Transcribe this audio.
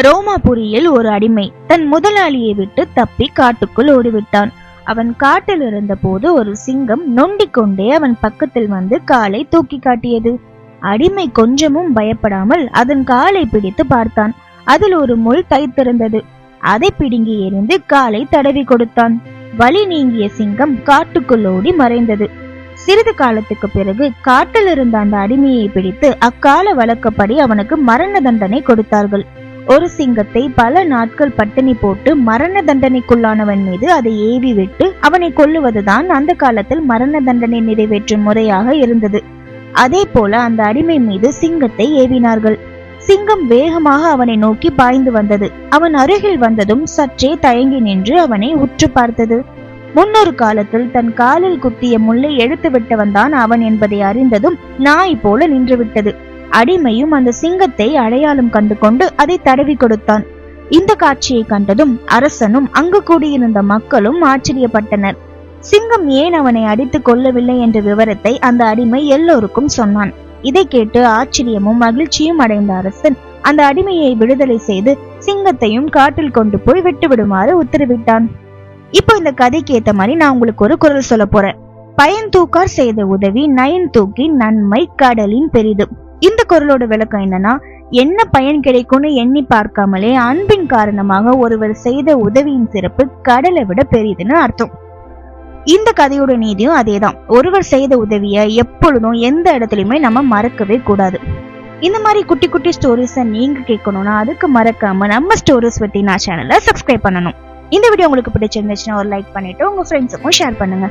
ரோமாபுரியில் ஒரு அடிமை தன் முதலாளியை விட்டு தப்பி காட்டுக்குள் ஓடிவிட்டான். அவன் காட்டில் இருந்த போது ஒரு சிங்கம் நொண்டிக் கொண்டே அவன் பக்கத்தில் வந்து காலை தூக்கி காட்டியது. அடிமை கொஞ்சமும் பயப்படாமல் அதன் காலை பிடித்து பார்த்தான். அதில் ஒரு முள் தைத்திருந்தது. அதை பிடுங்கி எறிந்து காலை தடவி கொடுத்தான். வலி நீங்கிய சிங்கம் காட்டுக்குள் ஓடி மறைந்தது. சிறிது காலத்துக்கு பிறகு காட்டில் இருந்த அந்த அடிமையை பிடித்து அக்கால வழக்கப்படி அவனுக்கு மரண தண்டனை கொடுத்தார்கள். ஒரு சிங்கத்தை பல நாட்கள் பட்டினி போட்டு மரண தண்டனைக்குள்ளானவன் மீது அதை ஏவி விட்டு அவனை கொல்லுவதுதான் அந்த காலத்தில் மரண தண்டனை நிறைவேற்றும் முறையாக இருந்தது. அதே போல அந்த அடிமை மீது சிங்கத்தை ஏவினார்கள். சிங்கம் வேகமாக அவனை நோக்கி பாய்ந்து வந்தது. அவன் அருகில் வந்ததும் சற்றே தயங்கி நின்று அவனை உற்று பார்த்தது. முன்னொரு காலத்தில் தன் காலில் குத்திய முள்ளை எடுத்து விட்டவன் தான் அவன் என்பதை அறிந்ததும் நாய் போல நின்று விட்டது. அடிமையும் அந்த சிங்கத்தை அடையாளம் கண்டு கொண்டு அதை தடவி கொடுத்தான். இந்த காட்சியை கண்டதும் அரசனும் அங்கு கூடியிருந்த மக்களும் ஆச்சரியப்பட்டனர். சிங்கம் ஏன் அவனை அடித்து கொள்ளவில்லை என்ற விவரத்தை அந்த அடிமை எல்லோருக்கும் சொன்னான். இதை கேட்டு ஆச்சரியமும் மகிழ்ச்சியும் அடைந்த அரசன் அந்த அடிமையை விடுதலை செய்து சிங்கத்தையும் காட்டில் கொண்டு போய் விட்டுவிடுமாறு உத்தரவிட்டான். இப்போ இந்த கதைக்கு ஏத்த மாதிரி நான் உங்களுக்கு ஒரு குரல் சொல்ல போறேன். பயன் தூக்கார் செய்த உதவி நயன் தூக்கி நன்மை கடலின் பெரிது. இந்த குரலோட விளக்கம் என்னன்னா, என்ன பயன் கிடைக்கும்னு எண்ணி பார்க்காமலே அன்பின் காரணமாக ஒருவர் செய்த உதவியின் சிறப்பு கடலை விட பெரியதுன்னு அர்த்தம். இந்த கதையோட நீதியும் அதேதான். ஒருவர் செய்த உதவிய எப்பொழுதும் எந்த இடத்துலயுமே நம்ம மறக்கவே கூடாது. இந்த மாதிரி குட்டி குட்டி ஸ்டோரிஸை நீங்க கேட்கணும்னா அதுக்கு மறக்காம நம்ம ஸ்டோரிஸ் வித் சேனலை சப்ஸ்கிரைப் பண்ணணும். இந்த வீடியோ உங்களுக்கு பிடிச்சிருந்துச்சுன்னா ஒரு லைக் பண்ணிட்டு உங்க ஃப்ரெண்ட்ஸுக்கும் ஷேர் பண்ணுங்க.